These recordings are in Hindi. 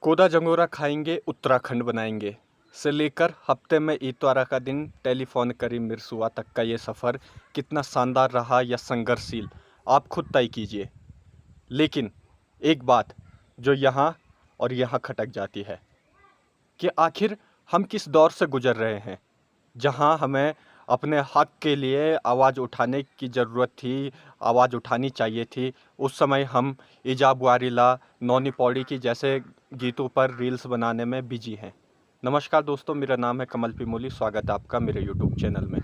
कोदा जंगोरा खाएंगे उत्तराखंड बनाएंगे से लेकर हफ्ते में इतवार का दिन टेलीफोन करी मिरसुआ तक का ये सफ़र कितना शानदार रहा या संघर्षशील आप खुद तय कीजिए। लेकिन एक बात जो यहाँ खटक जाती है कि आखिर हम किस दौर से गुजर रहे हैं जहां हमें अपने हक के लिए आवाज़ उठाने की ज़रूरत थी, आवाज़ उठानी चाहिए थी। उस समय हम इजाब वारिला, नौनी पौड़ी की जैसे गीतों पर रील्स बनाने में बिजी हैं। नमस्कार दोस्तों, मेरा नाम है कमल पिमोली। स्वागत है आपका मेरे यूट्यूब चैनल में।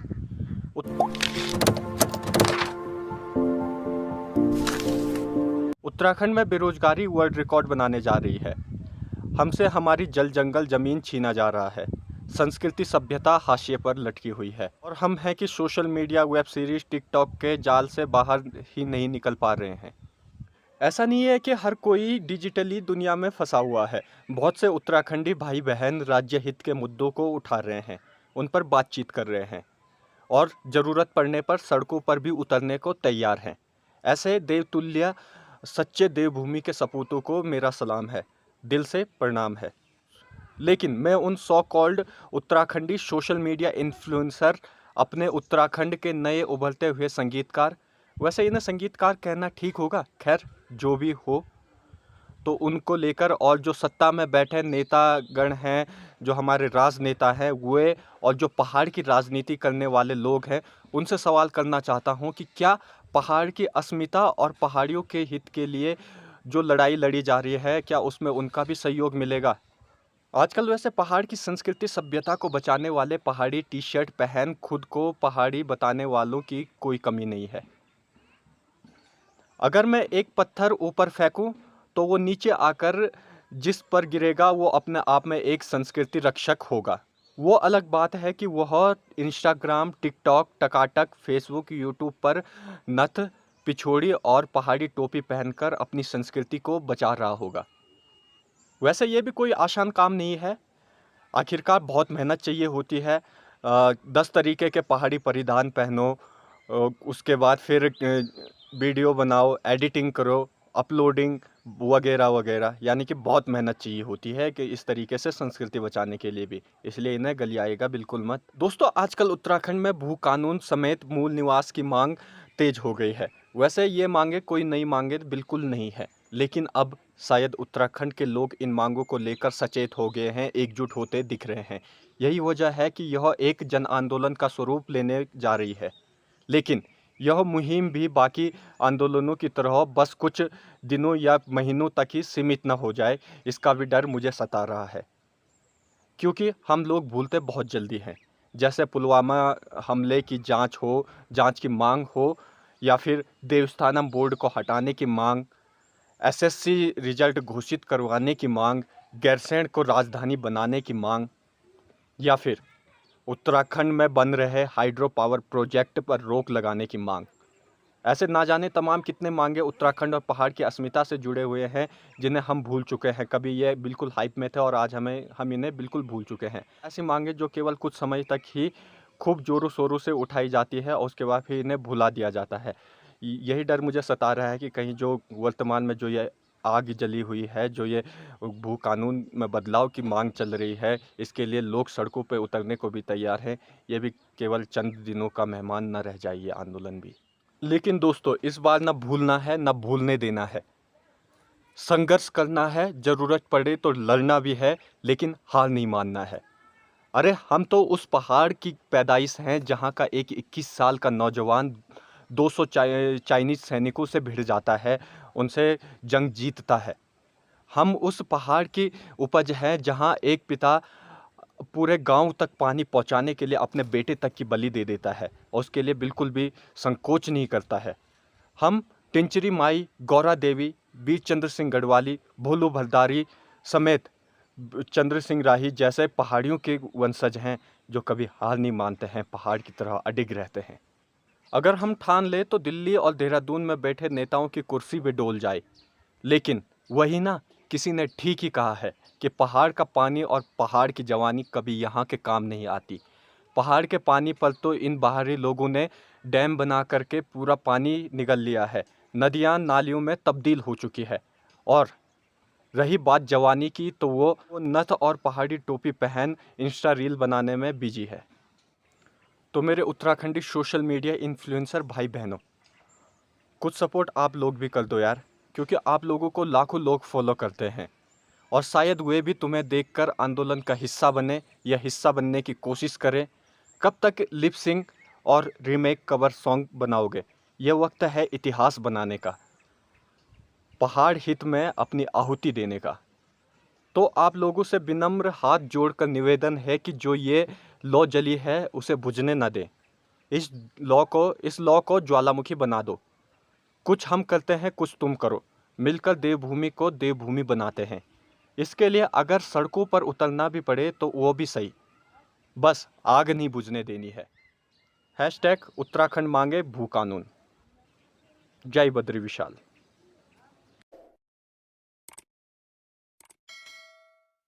उत्तराखंड में बेरोजगारी वर्ल्ड रिकॉर्ड बनाने जा रही है। हमसे हमारी जल जंगल ज़मीन छीना जा रहा है। संस्कृति सभ्यता हाशिए पर लटकी हुई है और हम हैं कि social media, web series, TikTok के जाल से बाहर ही नहीं निकल पा रहे हैं। ऐसा नहीं है कि हर कोई डिजिटली दुनिया में फंसा हुआ है। बहुत से उत्तराखंडी भाई बहन राज्य हित के मुद्दों को उठा रहे हैं, उन पर बातचीत कर रहे हैं और ज़रूरत पड़ने पर सड़कों पर भी उतरने को तैयार हैं। ऐसे देवतुल्य सच्चे देवभूमि के सपूतों को मेरा सलाम है, दिल से प्रणाम है। लेकिन मैं उन so called Uttarakhandi social media influencer, अपने उत्तराखंड के नए उभरते हुए संगीतकार, वैसे इन्हें संगीतकार कहना ठीक होगा, खैर जो भी हो, तो उनको लेकर और जो सत्ता में बैठे नेतागण हैं, जो हमारे राजनेता हैं वे, और जो पहाड़ की राजनीति करने वाले लोग हैं, उनसे सवाल करना चाहता हूं कि क्या पहाड़ की अस्मिता और पहाड़ियों के हित के लिए जो लड़ाई लड़ी जा रही है, क्या उसमें उनका भी सहयोग मिलेगा। आजकल वैसे पहाड़ की संस्कृति सभ्यता को बचाने वाले पहाड़ी टी शर्ट पहन खुद को पहाड़ी बताने वालों की कोई कमी नहीं है। अगर मैं एक पत्थर ऊपर फेंकूं तो वो नीचे आकर जिस पर गिरेगा वो अपने आप में एक संस्कृति रक्षक होगा। वो अलग बात है कि वह इंस्टाग्राम, टिकटॉक, टकाटक, फेसबुक, यूट्यूब पर नथ, पिछोड़ी और पहाड़ी टोपी पहनकर अपनी संस्कृति को बचा रहा होगा। वैसे ये भी कोई आसान काम नहीं है। आखिरकार बहुत मेहनत चाहिए होती है। 10 तरीके के पहाड़ी परिधान पहनो, उसके बाद फिर वीडियो बनाओ, एडिटिंग करो, अपलोडिंग वगैरह वगैरह, यानी कि बहुत मेहनत चाहिए होती है कि इस तरीके से संस्कृति बचाने के लिए भी। इसलिए इन्हें गलियाएगा बिल्कुल मत। दोस्तों, आजकल उत्तराखंड में भू कानून समेत मूल निवास की मांग तेज हो गई है। वैसे ये मांगे कोई नई मांगे बिल्कुल नहीं है, लेकिन अब शायद उत्तराखंड के लोग इन मांगों को लेकर सचेत हो गए हैं, एकजुट होते दिख रहे हैं। यही वजह है कि यह एक जन आंदोलन का स्वरूप लेने जा रही है। लेकिन यह मुहिम भी बाकी आंदोलनों की तरह बस कुछ दिनों या महीनों तक ही सीमित न हो जाए, इसका भी डर मुझे सता रहा है। क्योंकि हम लोग भूलते बहुत जल्दी हैं। जैसे पुलवामा हमले की जांच की मांग हो, या फिर देवस्थानम बोर्ड को हटाने की मांग, एसएससी रिजल्ट घोषित करवाने की मांग, गैरसैंण को राजधानी बनाने की मांग, या फिर उत्तराखंड में बन रहे हाइड्रो पावर प्रोजेक्ट पर रोक लगाने की मांग। ऐसे ना जाने तमाम कितने मांगे उत्तराखंड और पहाड़ की अस्मिता से जुड़े हुए हैं, जिन्हें हम भूल चुके हैं। कभी ये बिल्कुल हाइप में थे और आज हम इन्हें बिल्कुल भूल चुके हैं। ऐसी मांगे जो केवल कुछ समय तक ही खूब जोरों शोरों से उठाई जाती है और उसके बाद फिर इन्हें भुला दिया जाता है। यही डर मुझे सता रहा है कि कहीं जो वर्तमान में जो ये आग जली हुई है, जो ये भू कानून में बदलाव की मांग चल रही है, इसके लिए लोग सड़कों पर उतरने को भी तैयार हैं, ये भी केवल चंद दिनों का मेहमान न रह जाए ये आंदोलन भी। लेकिन दोस्तों, इस बार न भूलना है न भूलने देना है। संघर्ष करना है, ज़रूरत पड़े तो लड़ना भी है, लेकिन हार नहीं मानना है। अरे हम तो उस पहाड़ की पैदाइश हैं जहां का एक 21 साल का नौजवान 200 चाइनीज सैनिकों से भिड़ जाता है, उनसे जंग जीतता है। हम उस पहाड़ की उपज हैं जहां एक पिता पूरे गांव तक पानी पहुंचाने के लिए अपने बेटे तक की बलि दे देता है और उसके लिए बिल्कुल भी संकोच नहीं करता है। हम टिंचरी माई, गौरा देवी, वीर चंद्र सिंह गढ़वाली, भोलू भरदारी समेत चंद्र सिंह राही जैसे पहाड़ियों के वंशज हैं जो कभी हार नहीं मानते हैं, पहाड़ की तरह अडिग रहते हैं। अगर हम ठान ले तो दिल्ली और देहरादून में बैठे नेताओं की कुर्सी भी डोल जाए। लेकिन वही ना, किसी ने ठीक ही कहा है कि पहाड़ का पानी और पहाड़ की जवानी कभी यहाँ के काम नहीं आती। पहाड़ के पानी पर तो इन बाहरी लोगों ने डैम बना करके पूरा पानी निगल लिया है, नदियाँ नालियों में तब्दील हो चुकी है और रही बात जवानी की, तो वो नथ और पहाड़ी टोपी पहन इंस्टा रील बनाने में बिजी है। तो मेरे उत्तराखंडी सोशल मीडिया इन्फ्लुएंसर भाई बहनों, कुछ सपोर्ट आप लोग भी कर दो यार, क्योंकि आप लोगों को लाखों लोग फॉलो करते हैं और शायद वे भी तुम्हें देखकर आंदोलन का हिस्सा बने या हिस्सा बनने की कोशिश करें। कब तक लिप सिंक और रीमेक कवर सॉन्ग बनाओगे? यह वक्त है इतिहास बनाने का, पहाड़ हित में अपनी आहुति देने का। तो आप लोगों से विनम्र हाथ जोड़कर निवेदन है कि जो ये लौ जली है उसे बुझने न दें। इस लौ को ज्वालामुखी बना दो। कुछ हम करते हैं, कुछ तुम करो, मिलकर देवभूमि को देवभूमि बनाते हैं। इसके लिए अगर सड़कों पर उतरना भी पड़े तो वो भी सही, बस आग नहीं बुझने देनी है। #उत्तराखंड मांगे भू कानून। जय बद्री विशाल।